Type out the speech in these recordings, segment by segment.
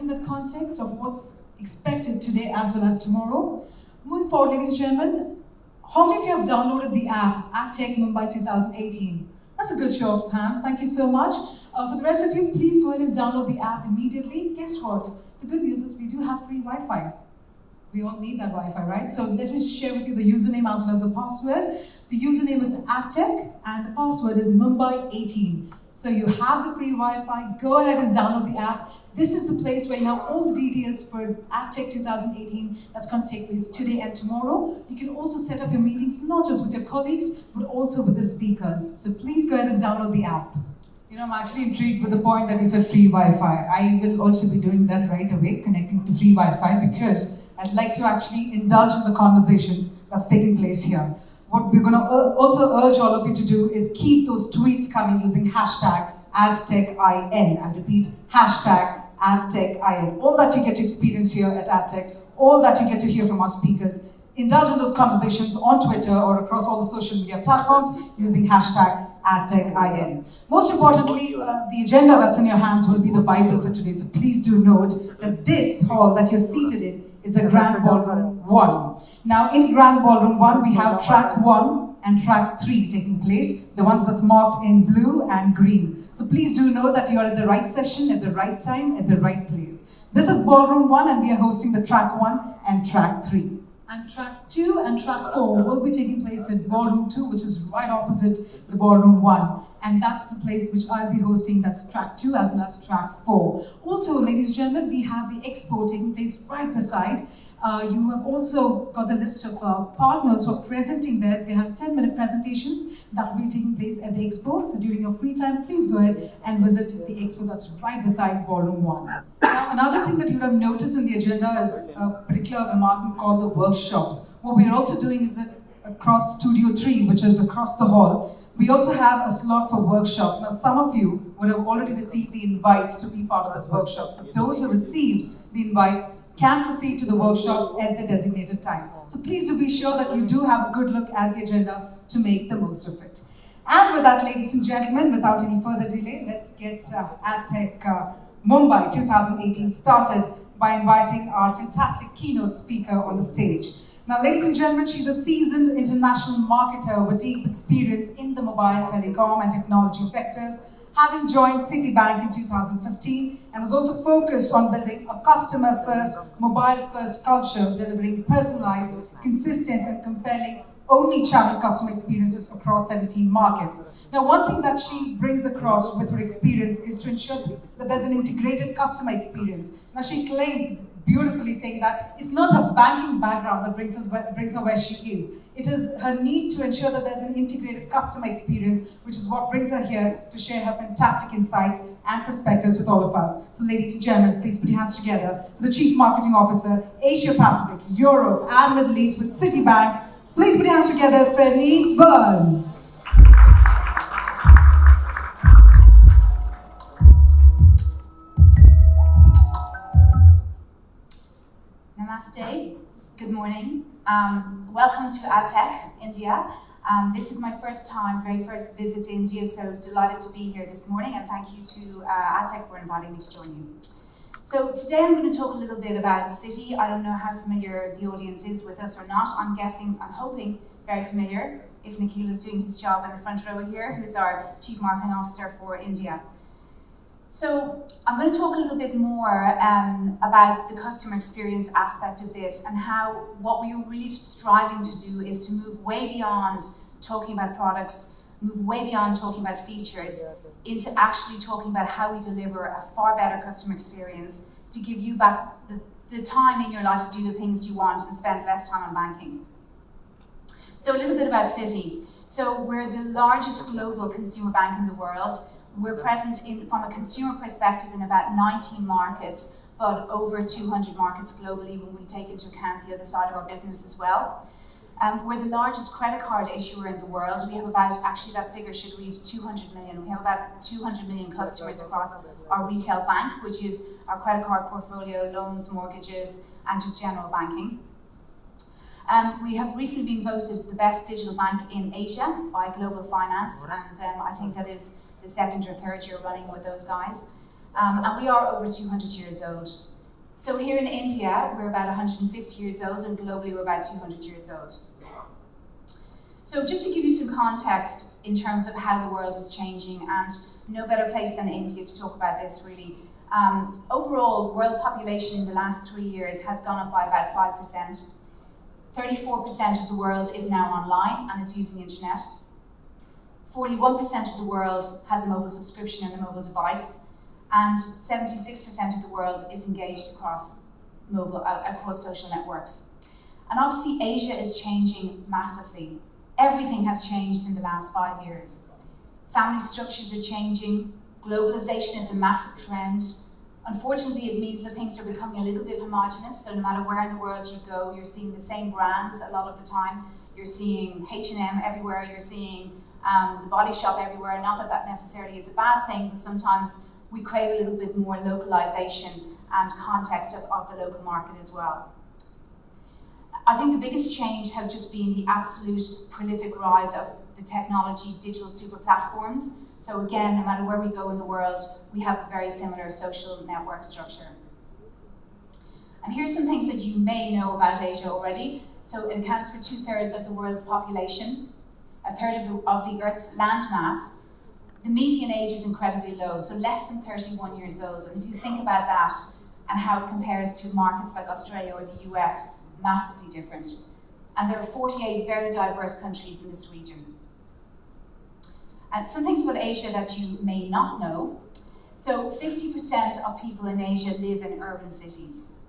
within that context of what's expected today as well as tomorrow. Moving forward, ladies and gentlemen, how many of you have downloaded the app AdTech Mumbai 2018? That's a good show of hands. Thank you so much. For the rest of you, please go ahead and download the app immediately. Guess what? The good news is we do have free Wi-Fi. We all need that Wi-Fi, right? So let me share with you the username as well as the password. The username is AdTech and the password is Mumbai18. So you have the free Wi-Fi, go ahead and download the app. This is the place where you have all the details for AdTech 2018 that's going to take place today and tomorrow. You can also set up your meetings, not just with your colleagues, but also with the speakers. So please go ahead and download the app. You know, I'm actually intrigued with the point that you said free Wi-Fi. I will also be doing that right away, connecting to free Wi-Fi, because I'd like to actually indulge in the conversation that's taking place here. What we're going to also urge all of you to do is keep those tweets coming using hashtag AdTechIN. I repeat, hashtag AdTechIN. All that you get to experience here at AdTech, all that you get to hear from our speakers, indulge in those conversations on Twitter or across all the social media platforms using hashtag AdTechIN. Most importantly, the agenda that's in your hands will be the Bible for today. So please do note that this hall that you're seated in is the Grand Ballroom 1. Now in Grand Ballroom 1, we have track 1 and track 3 taking place, the ones that's marked in blue and green. So please do know that you're at the right session, at the right time, at the right place. This is Ballroom 1 and we are hosting the track 1 and track 3. And track 2 and track 4 will be taking place at Ballroom 2, which is right opposite the Ballroom 1. And that's the place which I'll be hosting, that's track 2 as well as track 4. Also, ladies and gentlemen, we have the expo taking place right beside. You have also got the list of partners who are presenting there. They have 10-minute presentations that will be taking place at the expo. So during your free time, please go ahead and visit the expo that's right beside Ballroom 1. Now, another thing that you would have noticed in the agenda is a particular remark called the workshops. What we're also doing is that across Studio 3, which is across the hall, we also have a slot for workshops. Now, some of you would have already received the invites to be part of this workshop. So those who received the invites can proceed to the workshops at the designated time. So please do be sure that you do have a good look at the agenda to make the most of it. And with that, ladies and gentlemen, without any further delay, let's get AdTech Mumbai 2018 started by inviting our fantastic keynote speaker on the stage. Now, ladies and gentlemen, she's a seasoned international marketer with deep experience in the mobile, telecom, and technology sectors, having joined Citibank in 2015 and was also focused on building a customer-first, mobile-first culture, delivering personalized, consistent, and compelling omni-channel customer experiences across 17 markets. Now, one thing that she brings across with her experience is to ensure that there's an integrated customer experience. Now, she claims beautifully saying that it's not her banking background that brings her where she is. It is her need to ensure that there's an integrated customer experience, which is what brings her here to share her fantastic insights and perspectives with all of us. So ladies and gentlemen, please put your hands together for the Chief Marketing Officer, Asia Pacific, Europe, and Middle East with Citibank. Please put your hands together for Annie Byrne. Namaste, good morning. Welcome to AdTech India. This is my very first visit to India, so delighted to be here this morning, and thank you to AdTech for inviting me to join you. So today I'm going to talk a little bit about Citi. I don't know how familiar the audience is with us or not. I'm hoping very familiar, if Nikhil is doing his job in the front row here, who's our Chief Marketing Officer for India. So I'm going to talk a little bit more about the customer experience aspect of this and how what we are really striving to do is to move way beyond talking about products, move way beyond talking about features, into actually talking about how we deliver a far better customer experience to give you back the time in your life to do the things you want and spend less time on banking. So a little bit about Citi. So we're the largest global consumer bank in the world. We're present from a consumer perspective in about 19 markets, but over 200 markets globally when we take into account the other side of our business as well. We're the largest credit card issuer in the world. We have actually that figure should reach 200 million. We have about 200 million customers across our retail bank, which is our credit card portfolio, loans, mortgages, and just general banking. We have recently been voted the best digital bank in Asia by Global Finance, and I think that is the second or third year running with those guys. And we are over 200 years old. So here in India, we're about 150 years old, and globally we're about 200 years old. So just to give you some context in terms of how the world is changing, and no better place than India to talk about this really. Overall, world population in the last 3 years has gone up by about 5%. 34% of the world is now online and is using internet. 41% of the world has a mobile subscription and a mobile device, and 76% of the world is engaged across social networks. And obviously Asia is changing massively. Everything has changed in the last 5 years. Family structures are changing, globalization is a massive trend. Unfortunately, it means that things are becoming a little bit homogenous, so no matter where in the world you go, you're seeing the same brands a lot of the time. You're seeing H&M everywhere, you're seeing the Body Shop everywhere. Not that that necessarily is a bad thing, but sometimes we crave a little bit more localization and context of the local market as well. I think the biggest change has just been the absolute prolific rise of the technology digital super platforms. So again, no matter where we go in the world, we have a very similar social network structure. And here's some things that you may know about Asia already. So it accounts for 2/3 of the world's population, 1/3 of the Earth's land mass. The median age is incredibly low, so less than 31 years old. And if you think about that and how it compares to markets like Australia or the US, massively different. And there are 48 very diverse countries in this region. And some things about Asia that you may not know. So 50% of people in Asia live in urban cities.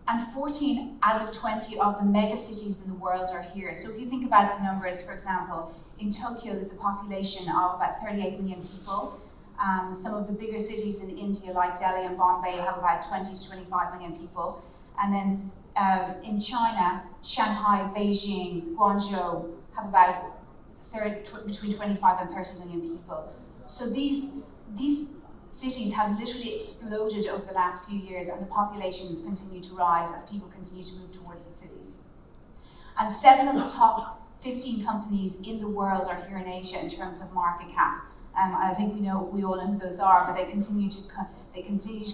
And 14 out of 20 of the mega cities in the world are here. So if you think about the numbers, for example, in Tokyo there's a population of about 38 million people. Some of the bigger cities in India like Delhi and Bombay have about 20 to 25 million people. And then in China, Shanghai, Beijing, Guangzhou have about between 25 and 30 million people. So these cities have literally exploded over the last few years, and the populations continue to rise as people continue to move towards the cities. And 7 of the top 15 companies in the world are here in Asia in terms of market cap. And I think we all know who those are, but they continue to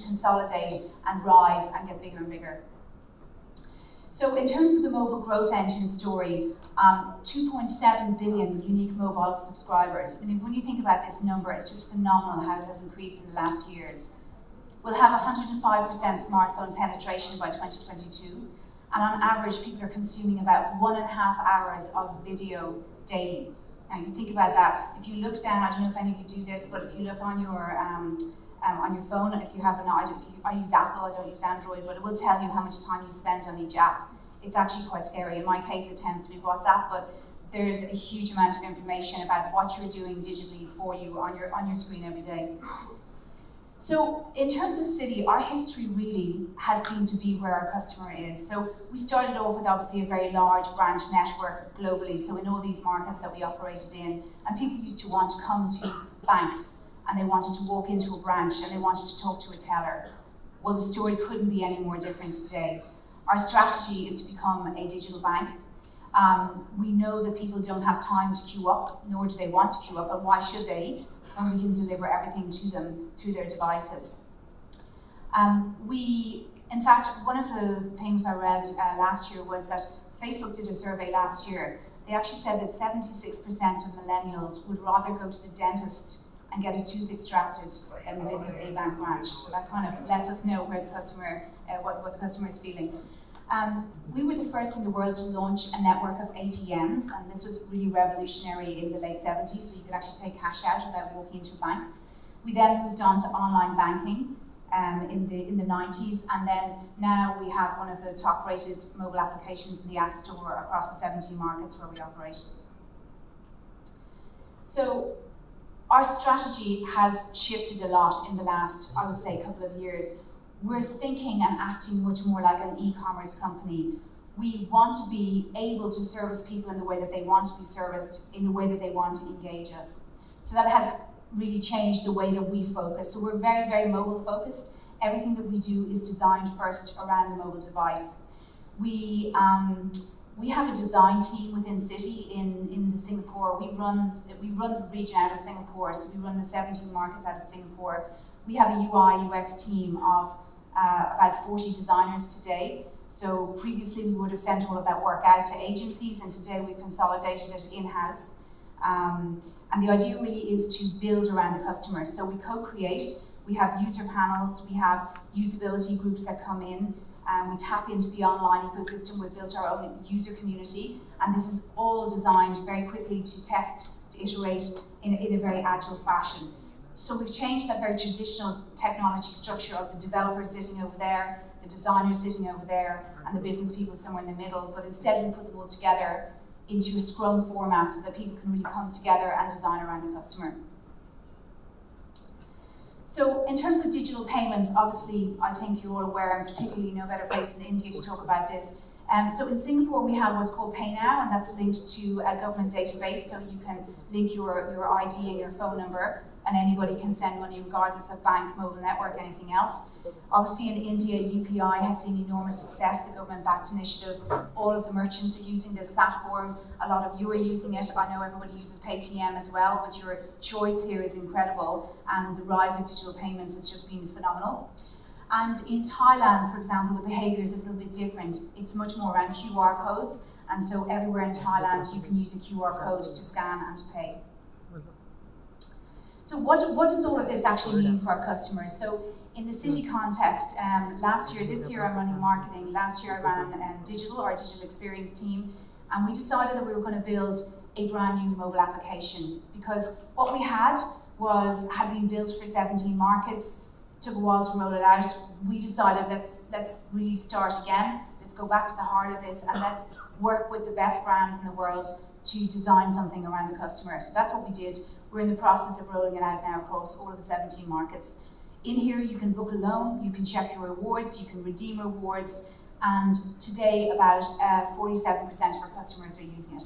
consolidate and rise and get bigger and bigger. So in terms of the mobile growth engine story, 2.7 billion unique mobile subscribers. I mean, when you think about this number, it's just phenomenal how it has increased in the last few years. We'll have 105% smartphone penetration by 2022, and on average, people are consuming about 1.5 hours of video daily. Now, you think about that. If you look down, I don't know if any of you do this, but if you look on your phone, if you have I use Apple, I don't use Android, but it will tell you how much time you spend on each app. It's actually quite scary. In my case, it tends to be WhatsApp, but there's a huge amount of information about what you're doing digitally for you on your screen every day. So in terms of Citi, our history really has been to be where our customer is. So we started off with obviously a very large branch network globally, so in all these markets that we operated in, and people used to want to come to banks, and they wanted to walk into a branch, and they wanted to talk to a teller. Well, the story couldn't be any more different today. Our strategy is to become a digital bank. We know that people don't have time to queue up, nor do they want to queue up, and why should they, when we can deliver everything to them through their devices. In fact, one of the things I read last year was that Facebook did a survey last year. They actually said that 76% of millennials would rather go to the dentist and get a tooth extracted than visit a bank branch. So that kind of lets us know where the customer, what the customer is feeling. We were the first in the world to launch a network of ATMs, and this was really revolutionary in the late 70s, so you could actually take cash out without walking into a bank. We then moved on to online banking in the 90s, and then now we have one of the top-rated mobile applications in the App Store across the 17 markets where we operate. So our strategy has shifted a lot in the last, I would say, couple of years. We're thinking and acting much more like an e-commerce company. We want to be able to service people in the way that they want to be serviced, in the way that they want to engage us. So that has really changed the way that we focus. So we're very, very mobile focused. Everything that we do is designed first around the mobile device. We have a design team within Citi in Singapore. We run the region out of Singapore, so we run the 17 markets out of Singapore. We have a UI UX team of about 40 designers today. So previously we would have sent all of that work out to agencies, and today we've consolidated it in-house. And the idea really is to build around the customer. So we co-create, we have user panels, we have usability groups that come in, we tap into the online ecosystem, we've built our own user community, and this is all designed very quickly to test, to iterate in a very agile fashion. So we've changed that very traditional technology structure of the developer sitting over there, the designer sitting over there, and the business people somewhere in the middle, but instead we put them all together into a Scrum format so that people can really come together and design around the customer. So in terms of digital payments, obviously I think you're all aware, and particularly no better place than India to talk about this. So in Singapore we have what's called Pay Now, and that's linked to a government database, so you can link your ID and your phone number, and anybody can send money regardless of bank, mobile network, anything else. Obviously in India, UPI has seen enormous success, the government-backed initiative. All of the merchants are using this platform. A lot of you are using it. I know everybody uses PayTM as well, but your choice here is incredible, and the rise of digital payments has just been phenomenal. And in Thailand, for example, the behavior is a little bit different. It's much more around QR codes, and so everywhere in Thailand you can use a QR code to scan and to pay. So what does all of this actually mean for our customers? So in the city context, this year I'm running marketing, last year I ran our digital experience team, and we decided that we were going to build a brand new mobile application, because what we had been built for 17 markets, took a while to roll it out. We decided let's really start again, let's go back to the heart of this, and let's work with the best brands in the world to design something around the customer. So that's what we did. We're in the process of rolling it out now across all of the 17 markets. In here you can book a loan, you can check your rewards, you can redeem rewards, and today about 47% of our customers are using it.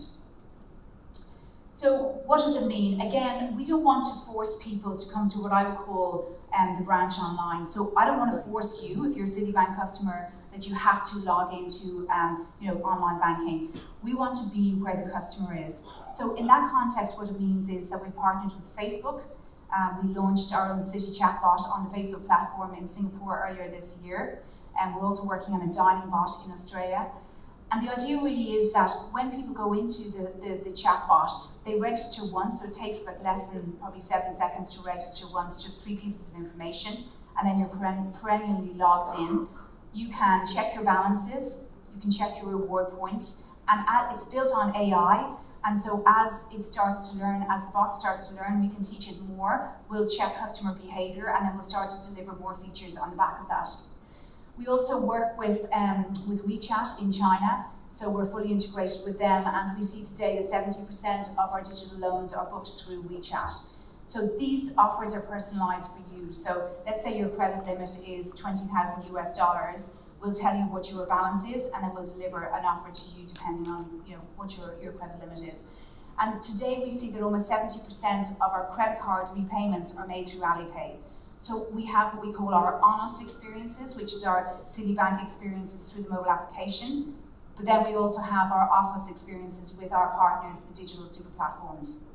So what does it mean? Again, we don't want to force people to come to what I would call the branch online. So I don't want to force you, if you're a Citibank customer, that you have to log into online banking. We want to be where the customer is. So in that context, what it means is that we've partnered with Facebook. We launched our own City chatbot on the Facebook platform in Singapore earlier this year. And we're also working on a dining bot in Australia. And the idea really is that when people go into the chatbot, they register once, so it takes like less than probably 7 seconds to register once, just 3 pieces of information, and then you're perennially logged in. You can check your balances, you can check your reward points, and it's built on AI, and so as it starts to learn, as the bot starts to learn, we can teach it more, we'll check customer behavior, and then we'll start to deliver more features on the back of that. We also work with WeChat in China, so we're fully integrated with them, and we see today that 70% of our digital loans are booked through WeChat. So these offers are personalized for you. So let's say your credit limit is $20,000 US. We'll tell you what your balance is, and then we'll deliver an offer to you depending on what your credit limit is. And today we see that almost 70% of our credit card repayments are made through Alipay. So we have what we call our on-us experiences, which is our Citibank experiences through the mobile application. But then we also have our off-us experiences with our partners, the digital super platforms.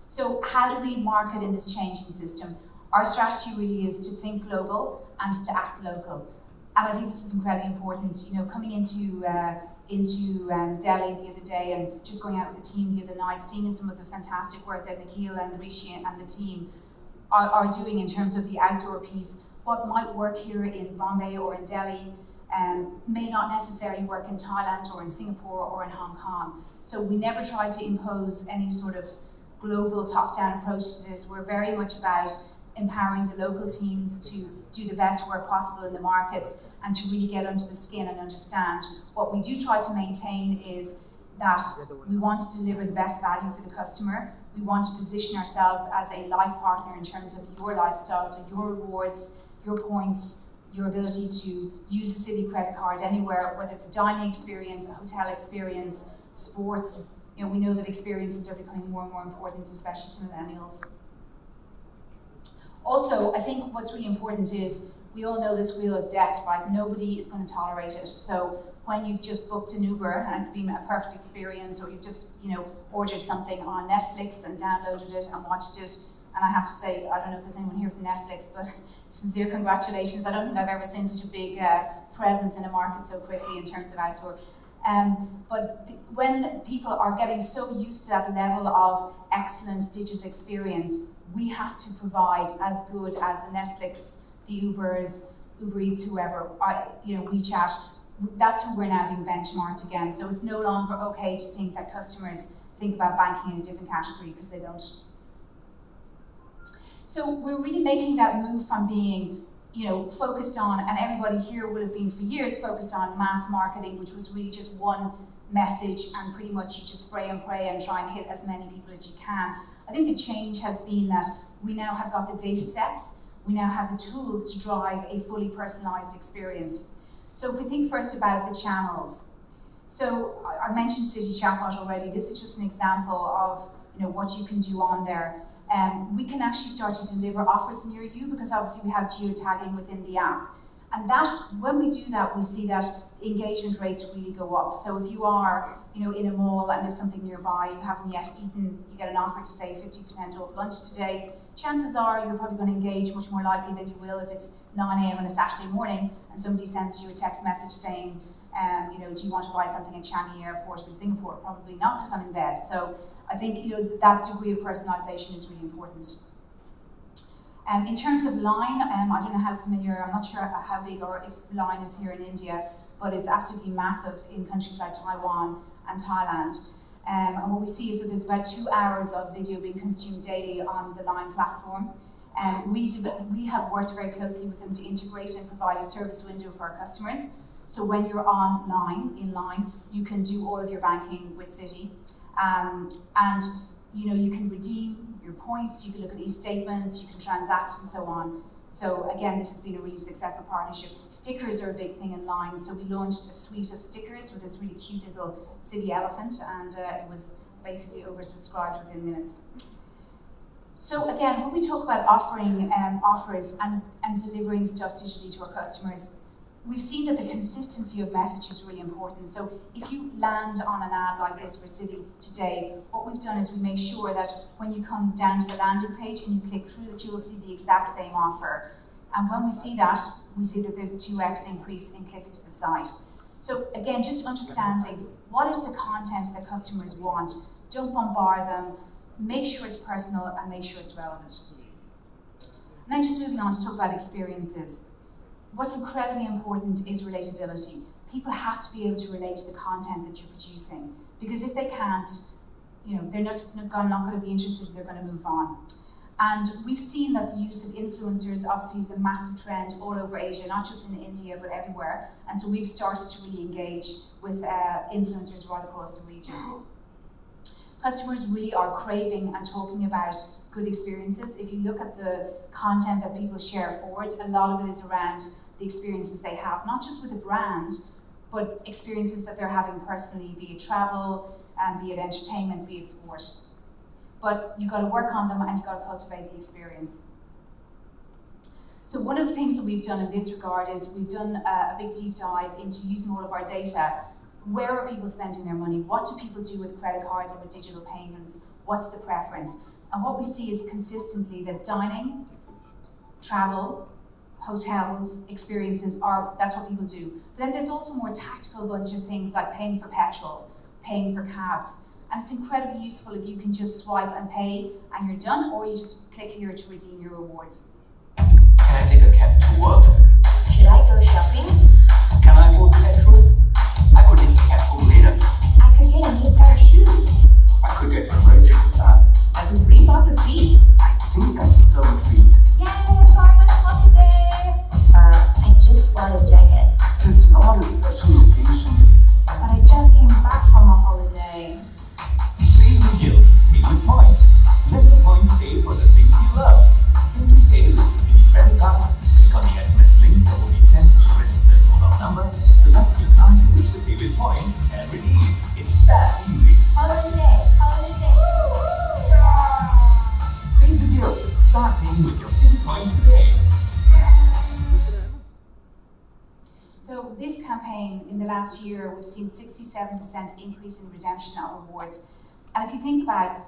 So how do we market in this changing system? Our strategy really is to think global and to act local. And I think this is incredibly important. Coming into Delhi the other day and just going out with the team the other night, seeing some of the fantastic work that Nikhil and Rishi and the team are doing in terms of the outdoor piece. What might work here in Bombay or in Delhi may not necessarily work in Thailand or in Singapore or in Hong Kong. So we never try to impose any sort of global top-down approach to this. We're very much about empowering the local teams to do the best work possible in the markets and to really get under the skin and understand. What we do try to maintain is that we want to deliver the best value for the customer. We want to position ourselves as a life partner in terms of your lifestyle, so your rewards, your points, your ability to use a Citi credit card anywhere, whether it's a dining experience, a hotel experience, sports. We know that experiences are becoming more and more important, especially to millennials. Also, I think what's really important is we all know this wheel of death, right? Nobody is going to tolerate it. So when you've just booked an Uber and it's been a perfect experience, or you've just ordered something on Netflix and downloaded it and watched it And I have to say, I don't know if there's anyone here from Netflix, but sincere congratulations. I don't think I've ever seen such a big presence in a market so quickly in terms of outdoor. When people are getting so used to that level of excellent digital experience, we have to provide as good as the Netflix, the Ubers, Uber Eats, whoever, WeChat. That's who we're now being benchmarked against. So it's no longer okay to think that customers think about banking in a different category, because they don't. So we're really making that move from being, focused on, and everybody here would have been for years focused on mass marketing, which was really just one message, and pretty much you just spray and pray and try and hit as many people as you can. I think the change has been that we now have got the data sets, we now have the tools to drive a fully personalized experience. So if we think first about the channels. So I mentioned City Chatbot already. This is just an example of what you can do on there. We can actually start to deliver offers near you, because obviously we have geotagging within the app. And that, when we do that, we see that engagement rates really go up. So if you are, in a mall and there's something nearby, you haven't yet eaten, you get an offer to say 50% off lunch today, chances are you're probably going to engage much more likely than you will if it's 9 a.m. on a Saturday morning and somebody sends you a text message saying, do you want to buy something at Changi Airport in Singapore? Probably not, because I'm in bed. So I think that degree of personalization is really important. In terms of Line, I don't know how familiar, I'm not sure how big or if Line is here in India, but it's absolutely massive in countries like Taiwan and Thailand. And what we see is that there's about 2 hours of video being consumed daily on the Line platform. We have worked very closely with them to integrate and provide a service window for our customers. So when you're in Line, you can do all of your banking with Citi. And you can redeem your points, you can look at e-statements, you can transact and so on. So again, this has been a really successful partnership. Stickers are a big thing in Line, so we launched a suite of stickers with this really cute little city elephant, and it was basically oversubscribed within minutes. So again, when we talk about offering offers and delivering stuff digitally to our customers, we've seen that the consistency of message is really important. So if you land on an ad like this for Citi today, what we've done is we make sure that when you come down to the landing page and you click through, that you will see the exact same offer. And when we see that there's a 2x increase in clicks to the site. So again, just understanding what is the content that customers want. Don't bombard them. Make sure it's personal and make sure it's relevant. And then just moving on to talk about experiences. What's incredibly important is relatability. People have to be able to relate to the content that you're producing, because if they can't, they're not going to be interested, they're going to move on. And we've seen that the use of influencers obviously is a massive trend all over Asia, not just in India, but everywhere. And so we've started to really engage with influencers right across the region. Customers really are craving and talking about good experiences. If you look at the content that people share forward, a lot of it is around the experiences they have, not just with a brand, but experiences that they're having personally, be it travel, be it entertainment, be it sport. But you've got to work on them and you've got to cultivate the experience. So one of the things that we've done in this regard is we've done a big deep dive into using all of our data. Where are people spending their money? What do people do with credit cards and with digital payments? What's the preference? And what we see is consistently that dining, travel, hotels, experiences that's what people do. But then there's also a more tactical bunch of things like paying for petrol, paying for cabs. And it's incredibly useful if you can just swipe and pay and you're done, or you just click here to redeem your rewards. Can I take a cab to work? Should I go shopping? Can I afford petrol? I could take a cab home later. I could get a new pair of shoes. I could get a road trip plan. I could rip up a feast. I think I just so intrigued. Yay, I'm going on a holiday! I just bought a jacket. It's not a special occasion. But I just came back from a holiday. Save the guilt, pay with points. Let the points pay for the things you love. Simply pay with the Citi credit card. Click on the SMS link that will be sent to your registered mobile number. Select the account in which to pay with points and redeem. It's that easy. Holiday, holiday. Save the guilt. Start paying with your Citi points today. So this campaign, in the last year, we've seen 67% increase in redemption of rewards. And if you think about,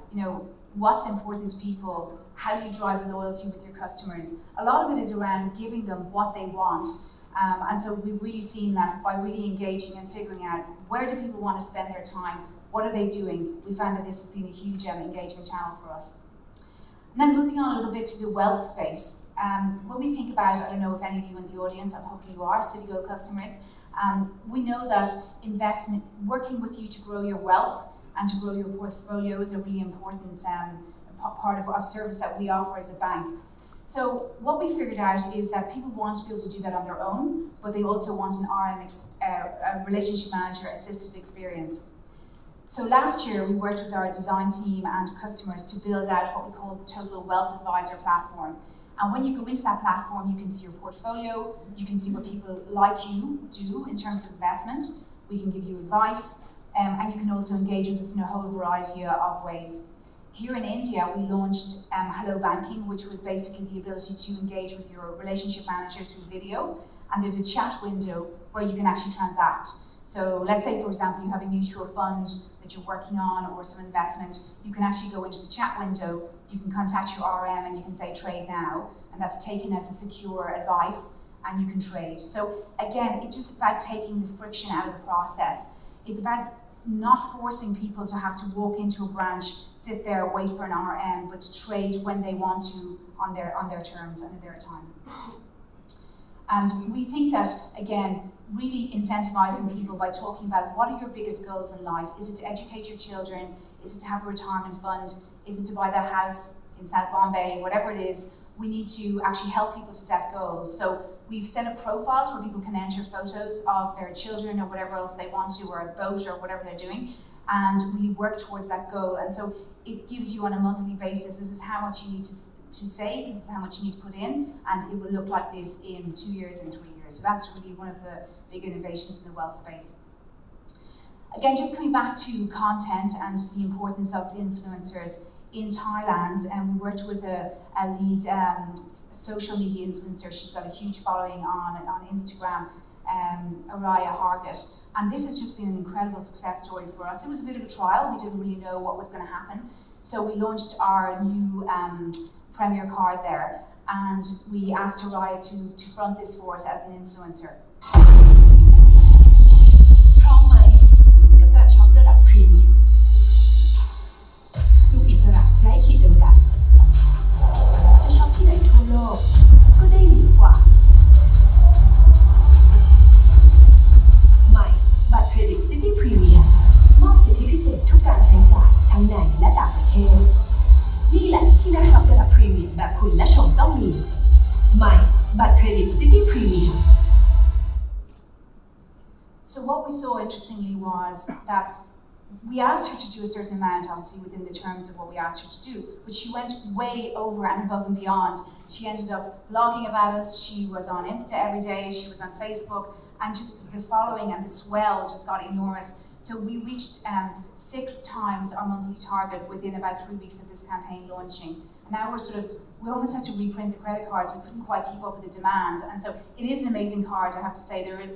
what's important to people, how do you drive loyalty with your customers. A lot of it is around giving them what they want. And so we've really seen that by really engaging and figuring out where do people want to spend their time, what are they doing. We found that this has been a huge engagement channel for us. And then moving on a little bit to the wealth space. When we think about, I don't know if any of you in the audience, I'm hoping you are, Citigold customers, we know that investment, working with you to grow your wealth and to grow your portfolio is a really important part of our service that we offer as a bank. So what we figured out is that people want to be able to do that on their own, but they also want an RM, a relationship manager assisted experience. So last year we worked with our design team and customers to build out what we call the Total Wealth Advisor platform. And when you go into that platform, you can see your portfolio, you can see what people like you do in terms of investment, we can give you advice, and you can also engage with us in a whole variety of ways. Here in India, we launched Hello Banking, which was basically the ability to engage with your relationship manager through video. And there's a chat window where you can actually transact. So let's say, for example, you have a mutual fund that you're working on or some investment. You can actually go into the chat window, you can contact your RM and you can say trade now. And that's taken as a secure advice and you can trade. So again, it's just about taking the friction out of the process. It's about not forcing people to have to walk into a branch, sit there, wait for an RM, but to trade when they want to on their terms and in their time. And we think that, again, really incentivizing people by talking about what are your biggest goals in life. Is it to educate your children? Is it to have a retirement fund? Is it to buy that house in South Bombay? Whatever it is, we need to actually help people to set goals. So we've set up profiles where people can enter photos of their children or whatever else they want to, or a boat or whatever they're doing, and really work towards that goal. And so it gives you on a monthly basis, this is how much you need to save, this is how much you need to put in, and it will look like this in 2 years and 3 years. So that's really one of the big innovations in the wealth space. Again, just coming back to content and the importance of influencers. In Thailand, and we worked with a lead social media influencer. She's got a huge following on Instagram, Araya Hargett. And this has just been an incredible success story for us. It was a bit of a trial. We didn't really know what was going to happen. So we launched our new Premier card there. And we asked Araya to front this for us as an influencer. พร้อมไหมกับการช็อประดับพรีเมียมสู่อิสระไร้ขีดจำกัดจะช็อปที่ไหนทั่วโลกก็ได้เหนือกว่าใหม่บัตรเครดิตซิตี้พรีเมียมมอบสิทธิพิเศษทุกการใช้จ่ายทั้งในและต่างประเทศนี่แหละที่นักช็อประดับพรีเมียมแบบคุณและชมต้องมีใหม่บัตรเครดิตซิตี้พรีเมียม So what we saw interestingly was that we asked her to do a certain amount, obviously within the terms of what we asked her to do, but she went way over and above and beyond. She ended up blogging about us, she was on Insta every day, she was on Facebook, and just the following and the swell just got enormous. So we reached 6 times our monthly target within about 3 weeks of this campaign launching. Now we almost had to reprint the credit cards, we couldn't quite keep up with the demand. And so it is an amazing card, I have to say. There is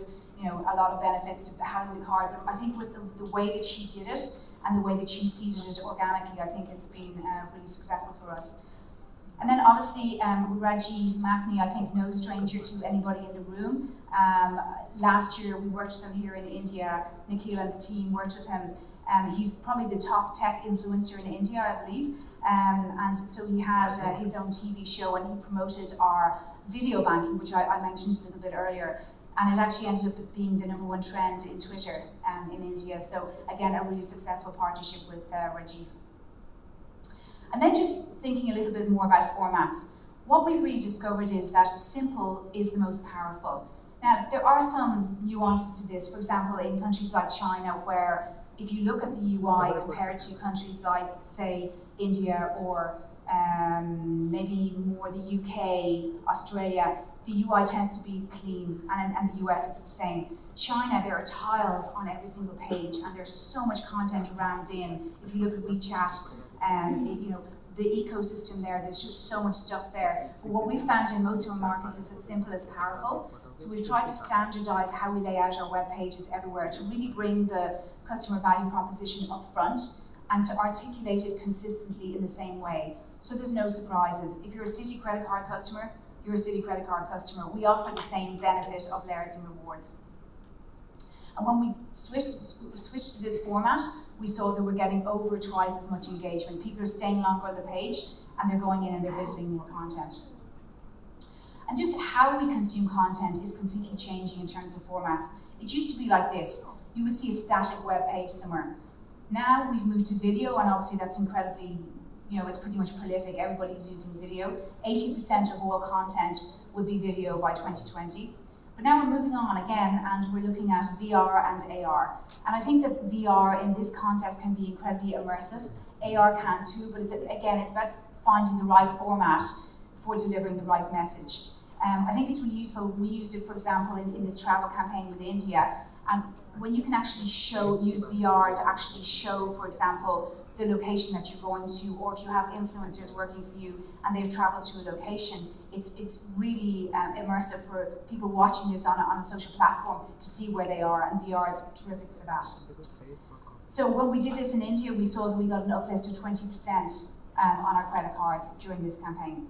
a lot of benefits to having the card, but I think it was the way that she did it and the way that she seeded it organically. I think it's been really successful for us. And then obviously Rajiv Makni, I think no stranger to anybody in the room. Last year we worked with him here in India. Nikhil and the team worked with him. He's probably the top tech influencer in India, I believe. And so he had his own TV show and he promoted our video banking, which I mentioned a little bit earlier. And it actually ended up being the #1 trend in Twitter in India. So again, a really successful partnership with Rajiv. And then just thinking a little bit more about formats. What we've really discovered is that simple is the most powerful. Now, there are some nuances to this. For example, in countries like China, where if you look at the UI compared to countries like, say, India or maybe more the UK, Australia, the UI tends to be clean, and in the US it's the same. China, there are tiles on every single page, and there's so much content rammed in. If you look at WeChat, the ecosystem there's just so much stuff there. But what we found in most of our markets is that simple is powerful. So we've tried to standardize how we lay out our web pages everywhere to really bring the customer value proposition up front and to articulate it consistently in the same way. So there's no surprises. If you're a Citi credit card customer, you're a Citi credit card customer. We offer the same benefit of layers and rewards. And when we switched to this format, we saw that we're getting over twice as much engagement. People are staying longer on the page, and they're going in and they're visiting more content. And just how we consume content is completely changing in terms of formats. It used to be like this. You would see a static web page somewhere. Now we've moved to video, and obviously that's incredibly, it's pretty much prolific. Everybody's using video. 80% of all content will be video by 2020. But now we're moving on again, and we're looking at VR and AR. And I think that VR in this context can be incredibly immersive. AR can too, but it's about finding the right format for delivering the right message. I think it's really useful. We used it, for example, in this travel campaign with India. And when you can actually use VR to actually show, for example, the location that you're going to, or if you have influencers working for you and they've traveled to a location, it's really immersive for people watching this on a social platform to see where they are, and VR is terrific for that. So when we did this in India, we saw that we got an uplift of 20% on our credit cards during this campaign.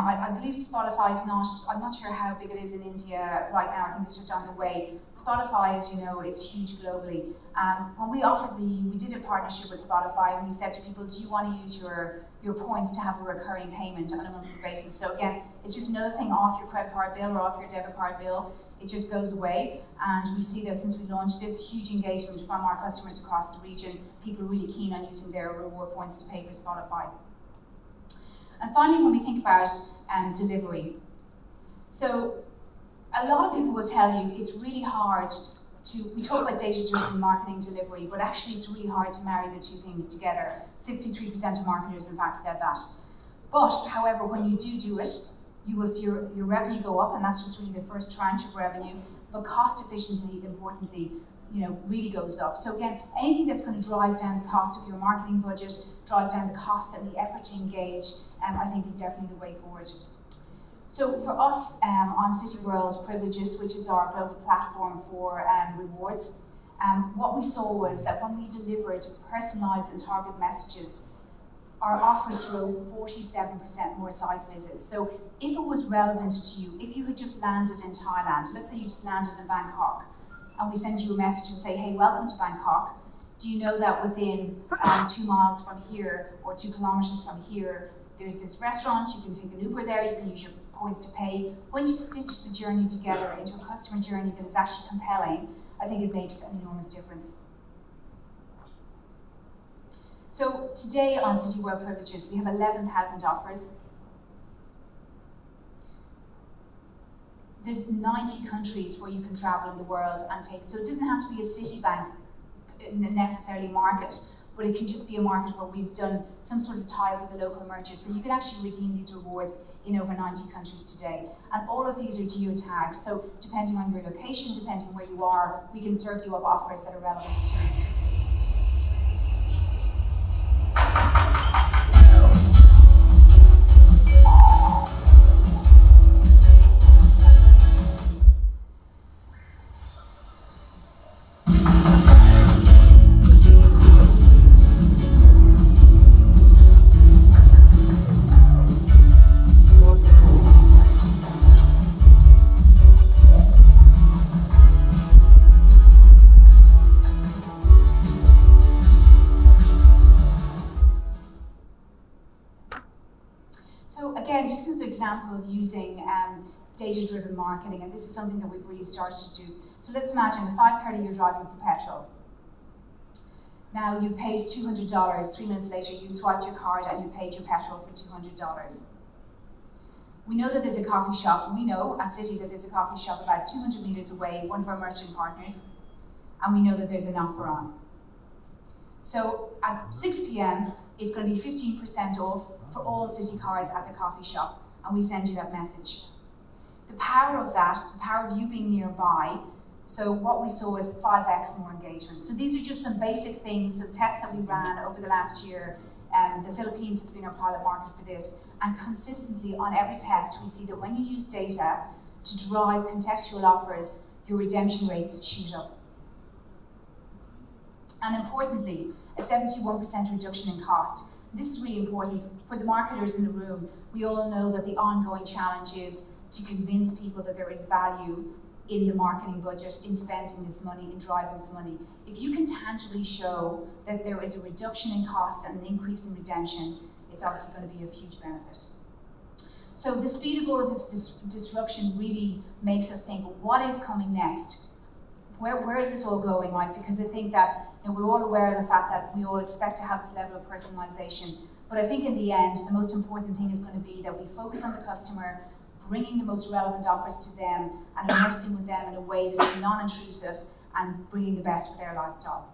I believe Spotify is not, I'm not sure how big it is in India right now. I think it's just on the way. Spotify, as you know, is huge globally. When we did a partnership with Spotify, and we said to people, do you want to use your points to have a recurring payment on a monthly basis? So again, it's just another thing off your credit card bill or off your debit card bill. It just goes away. And we see that since we launched this, huge engagement from our customers across the region. People are really keen on using their reward points to pay for Spotify. And finally, when we think about delivery, so a lot of people will tell you it's really hard we talk about data-driven marketing delivery, but actually it's really hard to marry the two things together. 63% of marketers, in fact, said that. But, however, when you do it, you will see your revenue go up, and that's just really the first tranche of revenue, but cost efficiency, importantly, really goes up. So again, anything that's going to drive down the cost of your marketing budget, drive down the cost and the effort to engage, I think is definitely the way forward. So for us on Citi World Privileges, which is our global platform for rewards, what we saw was that when we delivered personalised and targeted messages, our offers drove 47% more site visits. So if it was relevant to you, if you had just landed in Thailand, let's say you just landed in Bangkok, and we send you a message and say, hey, welcome to Bangkok. Do you know that within 2 miles from here, or 2 kilometers from here, there's this restaurant, you can take an Uber there, you can use your points to pay. When you stitch the journey together into a customer journey that is actually compelling, I think it makes an enormous difference. So today on Citi World Privileges, we have 11,000 offers. There's 90 countries where you can travel in the world and take, so it doesn't have to be a Citibank necessarily market, but it can just be a market where we've done some sort of tie-up with a local merchant. So you can actually redeem these rewards in over 90 countries today. And all of these are geo-tagged, so depending on your location, depending on where you are, we can serve you up offers that are relevant to you. So again, just another example of using data-driven marketing, and this is something that we've really started to do. So let's imagine at 5:30 you're driving for petrol. Now you've paid $200, 3 minutes later you swiped your card and you paid your petrol for $200. We know that there's a coffee shop, we know at Citi that there's a coffee shop about 200 meters away, one of our merchant partners, and we know that there's an offer on. So at 6 p.m, it's going to be 15% off for all Citi cards at the coffee shop, and we send you that message. The power of that, the power of you being nearby, so what we saw is 5x more engagement. So these are just some basic things, some tests that we ran over the last year. The Philippines has been our pilot market for this, and consistently on every test we see that when you use data to drive contextual offers, your redemption rates shoot up. And importantly, a 71% reduction in cost. This is really important for the marketers in the room. We all know that the ongoing challenge is to convince people that there is value in the marketing budget, in spending this money, in driving this money. If you can tangibly show that there is a reduction in cost and an increase in redemption, it's obviously going to be of huge benefit. So the speed of all of this disruption really makes us think, what is coming next? Where is this all going, right? Because I think that we're all aware of the fact that we all expect to have this level of personalization. But I think in the end, the most important thing is going to be that we focus on the customer, bringing the most relevant offers to them and immersing with them in a way that is non-intrusive and bringing the best for their lifestyle.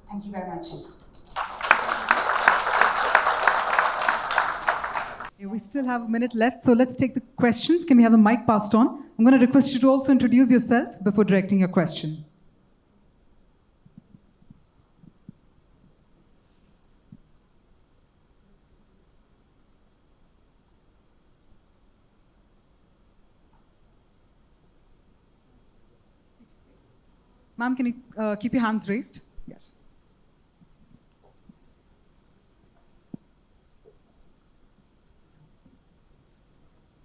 Thank you very much. We still have a minute left, so let's take the questions. Can we have the mic passed on? I'm going to request you to also introduce yourself before directing your question. Ma'am, can you keep your hands raised? Yes.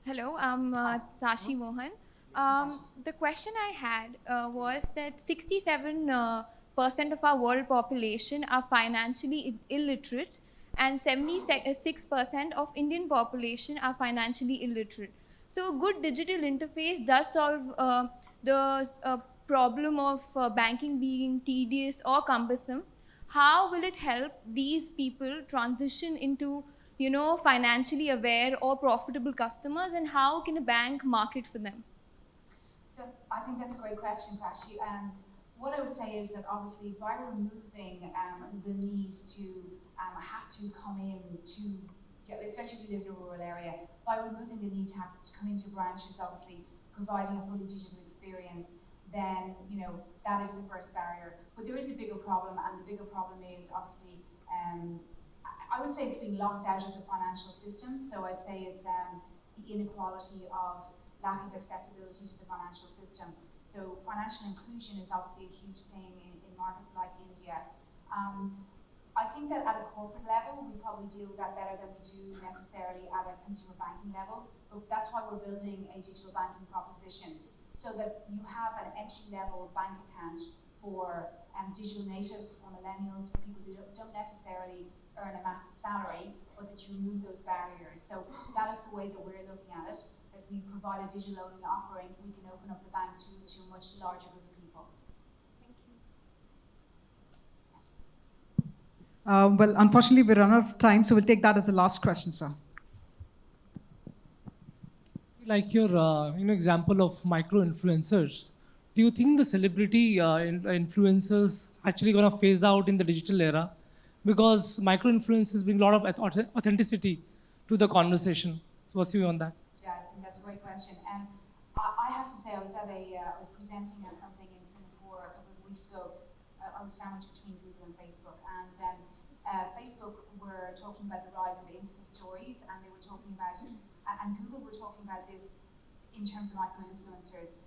Hello, I'm Tashi Mohan. The question I had was that 67% of our world population are financially illiterate, and 76% of Indian population are financially illiterate. So, good digital interface does solve the problem of banking being tedious or cumbersome. How will it help these people transition into financially aware or profitable customers, and how can a bank market for them? So I think that's a great question, Tashi. What I would say is that obviously by removing the need to have to come in to, especially if you live in a rural area, by removing the need to have to come into branches, obviously providing a fully digital experience, then that is the first barrier. But there is a bigger problem, and the bigger problem is obviously I would say it's being locked out of the financial system. So I'd say it's the inequality of lack of accessibility to the financial system. So financial inclusion is obviously a huge thing in markets like India. I think that at a corporate level, we probably deal with that better than we do necessarily at a consumer banking level. But that's why we're building a digital banking proposition, so that you have an entry-level bank account for digital natives, for millennials, for people who don't necessarily earn a massive salary, but that you remove those barriers. So that is the way that we're looking at it, that we provide a digital-only offering, we can open up the bank to a much larger group of people. Thank you. Well, unfortunately, we run out of time, so we'll take that as the last question, sir. Like your example of micro influencers, do you think the celebrity influencers actually gonna phase out in the digital era because micro influencers bring a lot of authenticity to the conversation? So what's your view on that? Yeah, I think that's a great question. And I have to say, I was presenting at something in Singapore a couple of weeks ago. I was sandwiched between Google and Facebook, and Facebook were talking about the rise of Insta stories, and they were talking about, and Google were talking about this in terms of micro influencers.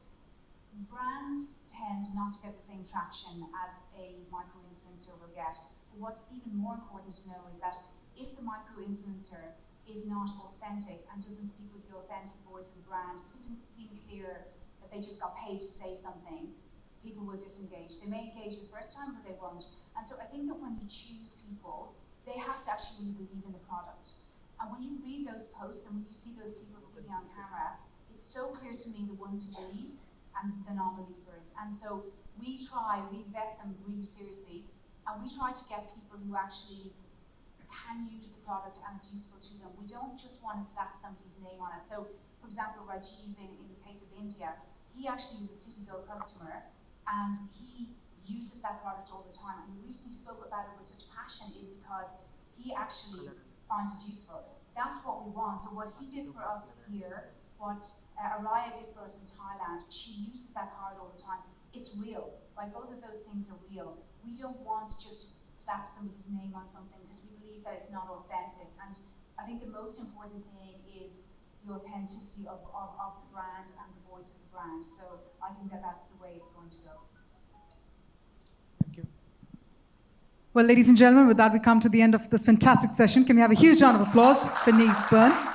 Brands tend not to get the same traction as a micro influencer will get. But what's even more important to know is that if the micro influencer is not authentic and doesn't speak with the authentic voice of the brand, if it's being clear that they just got paid to say something, people will disengage. They may engage the first time, but they won't. And so I think that when you choose people, they have to actually really believe in the product. And when you read those posts and when you see those people speaking on camera, it's so clear to me the ones who believe and the non-believers. And so we vet them really seriously, and we try to get people who actually can use the product and it's useful to them. We don't just want to slap somebody's name on it. So, for example, Rajiv, in the case of India, he actually is a Citigold customer, and he uses that product all the time. And the reason he spoke about it with such passion is because he actually finds it useful. That's what we want. So what he did for us here, what Araya did for us in Thailand, she uses that card all the time. It's real. Like, both of those things are real. We don't want just to slap somebody's name on something because we believe that it's not authentic. And I think the most important thing is the authenticity of the brand and the voice of the brand. So I think that that's the way it's going to go. Thank you. Well, ladies and gentlemen, with that, we come to the end of this fantastic session. Can we have a huge round of applause for Neve Byrne?